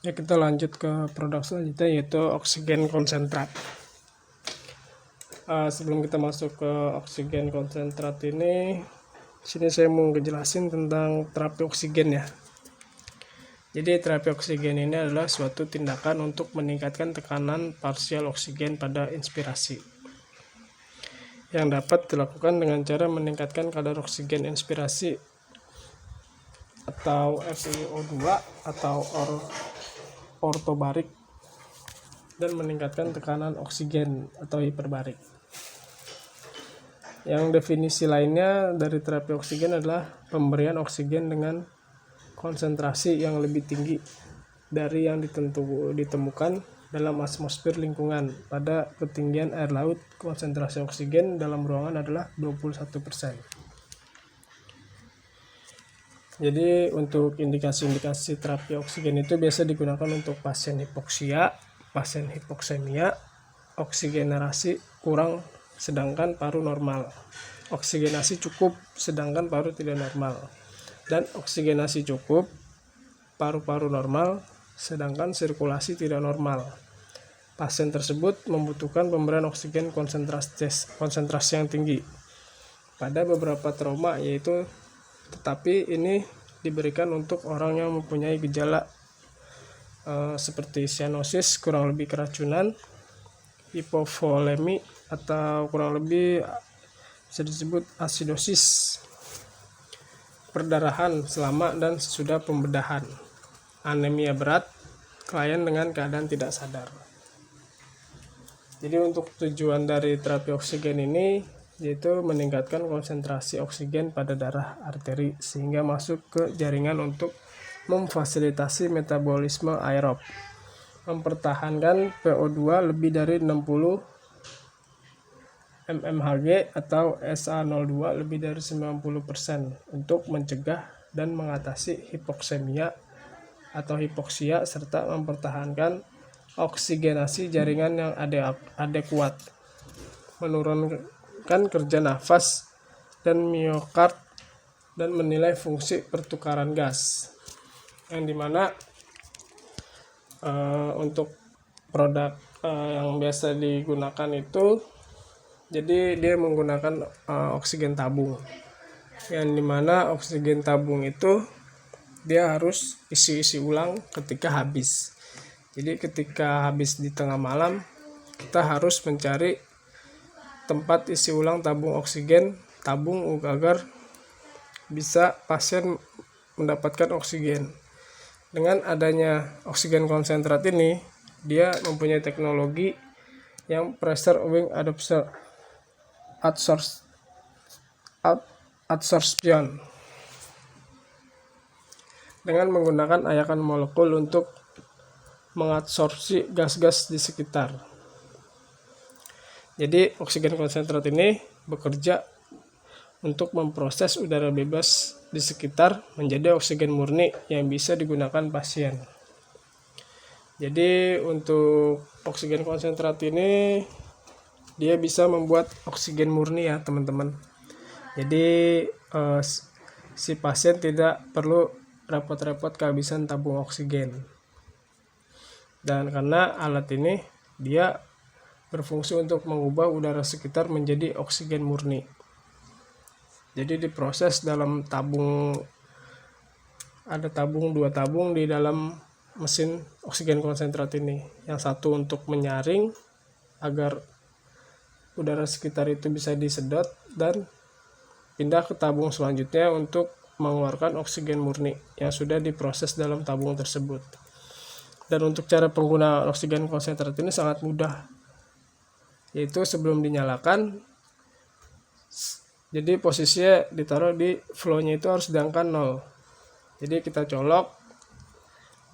Ya, kita lanjut ke produk selanjutnya, yaitu oksigen konsentrat. Sebelum kita masuk ke oksigen konsentrat ini, sini saya mau ngejelasin tentang terapi oksigen ya. Jadi terapi oksigen ini adalah suatu tindakan untuk meningkatkan tekanan parsial oksigen pada inspirasi, yang dapat dilakukan dengan cara meningkatkan kadar oksigen inspirasi atau FiO2 atau ortobarik, dan meningkatkan tekanan oksigen atau hiperbarik. Yang definisi lainnya dari terapi oksigen adalah pemberian oksigen dengan konsentrasi yang lebih tinggi dari yang ditemukan dalam atmosfer lingkungan pada ketinggian air laut. Konsentrasi oksigen dalam ruangan adalah 21%. Jadi untuk indikasi-indikasi terapi oksigen itu biasa digunakan untuk pasien hipoksia, pasien hipoksemia, oksigenasi kurang sedangkan paru normal, oksigenasi cukup sedangkan paru tidak normal, dan oksigenasi cukup, paru-paru normal sedangkan sirkulasi tidak normal. Pasien tersebut membutuhkan pemberian oksigen konsentrasi yang tinggi pada beberapa trauma, tetapi ini diberikan untuk orang yang mempunyai gejala seperti cyanosis, kurang lebih keracunan, hipovolemi, atau kurang lebih bisa disebut asidosis, perdarahan selama dan sesudah pembedahan, anemia berat, klien dengan keadaan tidak sadar. Jadi untuk tujuan dari terapi oksigen ini yaitu meningkatkan konsentrasi oksigen pada darah arteri sehingga masuk ke jaringan untuk memfasilitasi metabolisme aerob, mempertahankan PO2 lebih dari 60 mmHg atau SA02 lebih dari 90% untuk mencegah dan mengatasi hipoksemia atau hipoksia serta mempertahankan oksigenasi jaringan yang adekuat, menurunkan kerja nafas dan miokard, dan menilai fungsi pertukaran gas, yang dimana untuk produk yang biasa digunakan itu, jadi dia menggunakan oksigen tabung, yang dimana oksigen tabung itu dia harus isi ulang ketika habis. Jadi ketika habis di tengah malam, kita harus mencari tempat isi ulang tabung oksigen agar bisa pasien mendapatkan oksigen. Dengan adanya oksigen konsentrat ini, dia mempunyai teknologi yang pressure wing adsorption dengan menggunakan ayakan molekul untuk mengadsorpsi gas-gas di sekitar. Jadi oksigen konsentrat ini bekerja untuk memproses udara bebas di sekitar menjadi oksigen murni yang bisa digunakan pasien. Jadi untuk oksigen konsentrat ini dia bisa membuat oksigen murni ya teman-teman. Jadi si pasien tidak perlu repot-repot kehabisan tabung oksigen. Dan karena alat ini dia berfungsi untuk mengubah udara sekitar menjadi oksigen murni. Jadi diproses dalam tabung, ada dua tabung di dalam mesin oksigen konsentrat ini. Yang satu untuk menyaring agar udara sekitar itu bisa disedot, dan pindah ke tabung selanjutnya untuk mengeluarkan oksigen murni yang sudah diproses dalam tabung tersebut. Dan untuk cara penggunaan oksigen konsentrat ini sangat mudah, yaitu sebelum dinyalakan, jadi posisinya ditaruh di flow-nya itu harus di angka 0. Jadi kita colok,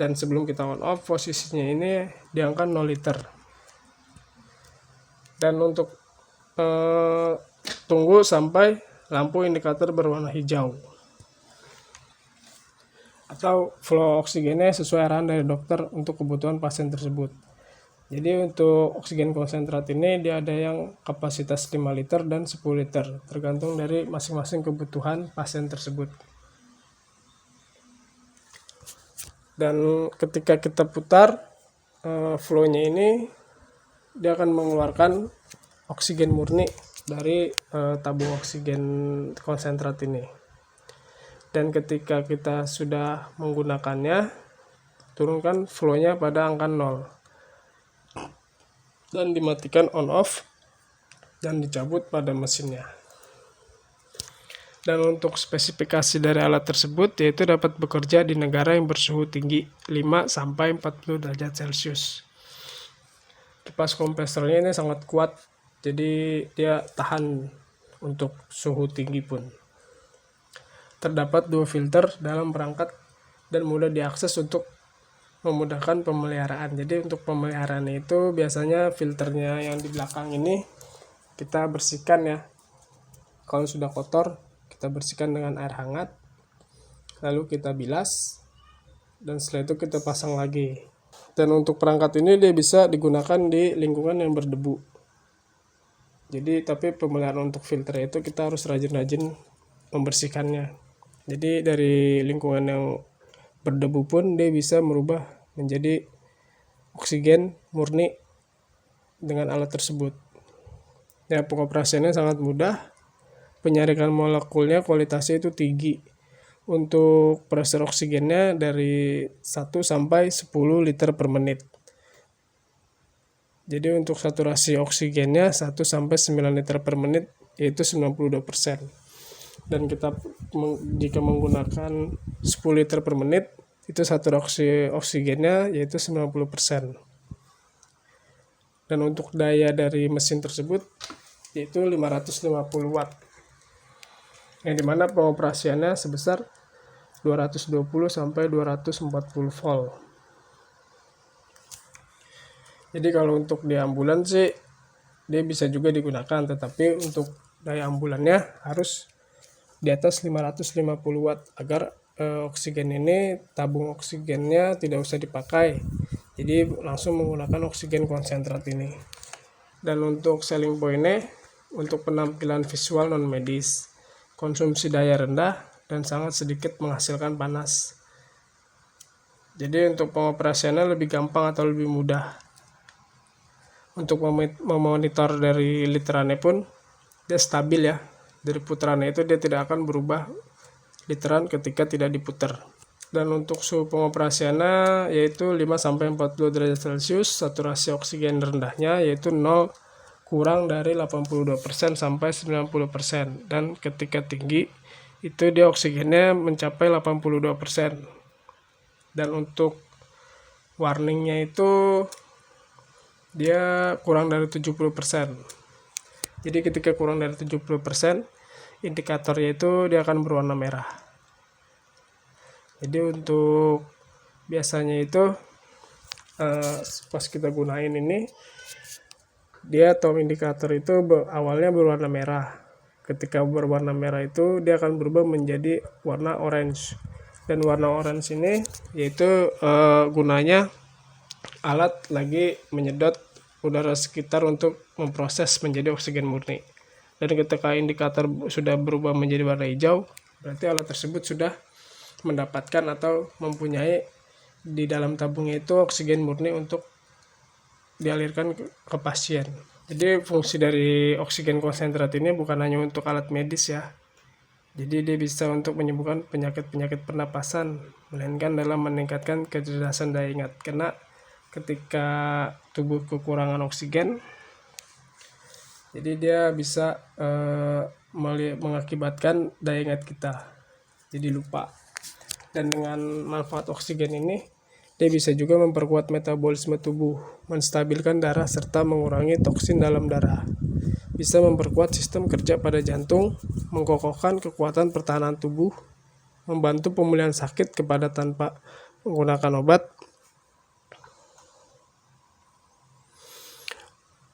dan sebelum kita on off posisinya ini di angka 0 liter. Dan untuk tunggu sampai lampu indikator berwarna hijau atau flow oksigennya sesuai arahan dari dokter untuk kebutuhan pasien tersebut. Jadi untuk oksigen konsentrat ini dia ada yang kapasitas 5 liter dan 10 liter, tergantung dari masing-masing kebutuhan pasien tersebut. Dan ketika kita putar flow-nya ini, dia akan mengeluarkan oksigen murni dari tabung oksigen konsentrat ini. Dan ketika kita sudah menggunakannya, turunkan flow-nya pada angka 0 dan dimatikan on off dan dicabut pada mesinnya. Dan untuk spesifikasi dari alat tersebut yaitu dapat bekerja di negara yang bersuhu tinggi 5-40 derajat Celcius. Kipas kompresornya ini sangat kuat, jadi dia tahan untuk suhu tinggi pun. Terdapat 2 filter dalam perangkat dan mudah diakses untuk memudahkan pemeliharaan. Jadi untuk pemeliharaan itu biasanya filternya yang di belakang ini kita bersihkan ya. Kalau sudah kotor, kita bersihkan dengan air hangat, lalu kita bilas, dan setelah itu kita pasang lagi. Dan untuk perangkat ini dia bisa digunakan di lingkungan yang berdebu. Jadi tapi pemeliharaan untuk filter itu kita harus rajin-rajin membersihkannya. Jadi dari lingkungan yang berdebu pun dia bisa merubah menjadi oksigen murni dengan alat tersebut. Ya, pengoperasiannya sangat mudah. Penyaringan molekulnya kualitasnya itu tinggi. Untuk pressure oksigennya dari 1 sampai 10 liter per menit. Jadi untuk saturasi oksigennya 1 sampai 9 liter per menit yaitu 92%. Dan kita jika menggunakan 10 liter per menit itu saturasi oksigennya yaitu 90%. Dan untuk daya dari mesin tersebut yaitu 550 watt. Yang dimana pengoperasiannya sebesar 220 sampai 240 volt. Jadi kalau untuk di ambulan sih dia bisa juga digunakan, tetapi untuk daya ambulannya harus di atas 550 watt agar oksigen ini, tabung oksigennya tidak usah dipakai. Jadi langsung menggunakan oksigen konsentrat ini. Dan untuk selling point-nya, untuk penampilan visual non medis, konsumsi daya rendah dan sangat sedikit menghasilkan panas. Jadi untuk pengoperasiannya lebih gampang atau lebih mudah. Untuk memonitor dari literannya pun dia stabil ya. Dari putarannya itu dia tidak akan berubah literan ketika tidak diputar. Dan untuk suhu pengoperasiannya yaitu 5-40 derajat Celcius, saturasi oksigen rendahnya yaitu 0 kurang dari 82% sampai 90%, dan ketika tinggi itu dia oksigennya mencapai 82%. Dan untuk warningnya itu dia kurang dari 70%. Jadi ketika kurang dari 70%, indikatornya itu dia akan berwarna merah. Jadi untuk biasanya itu pas kita gunain ini, dia tom indikator itu awalnya berwarna merah. Ketika berwarna merah itu dia akan berubah menjadi warna orange. Dan warna orange ini yaitu gunanya alat lagi menyedot udara sekitar untuk memproses menjadi oksigen murni. Dan ketika indikator sudah berubah menjadi warna hijau, berarti alat tersebut sudah mendapatkan atau mempunyai di dalam tabungnya itu oksigen murni untuk dialirkan ke pasien. Jadi fungsi dari oksigen konsentrat ini bukan hanya untuk alat medis ya. Jadi dia bisa untuk menyembuhkan penyakit-penyakit pernapasan, melainkan dalam meningkatkan kecerdasan daya ingat. Karena ketika tubuh kekurangan oksigen, jadi dia bisa mengakibatkan daya ingat kita jadi lupa. Dan dengan manfaat oksigen ini, dia bisa juga memperkuat metabolisme tubuh, menstabilkan darah, serta mengurangi toksin dalam darah. Bisa memperkuat sistem kerja pada jantung, mengokohkan kekuatan pertahanan tubuh, membantu pemulihan sakit kepada tanpa menggunakan obat,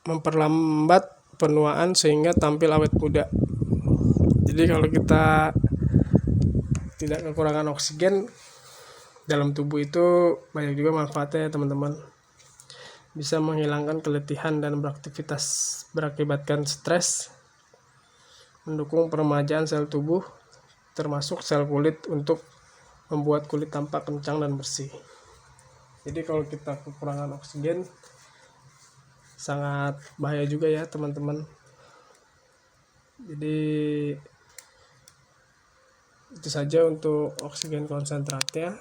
memperlambat penuaan sehingga tampil awet muda. Jadi kalau kita tidak kekurangan oksigen dalam tubuh itu banyak juga manfaatnya ya teman-teman. Bisa menghilangkan keletihan dan beraktivitas berakibatkan stres, mendukung peremajaan sel tubuh termasuk sel kulit untuk membuat kulit tampak kencang dan bersih. Jadi kalau kita kekurangan oksigen sangat bahaya juga ya teman-teman. Jadi itu saja untuk oksigen konsentratnya.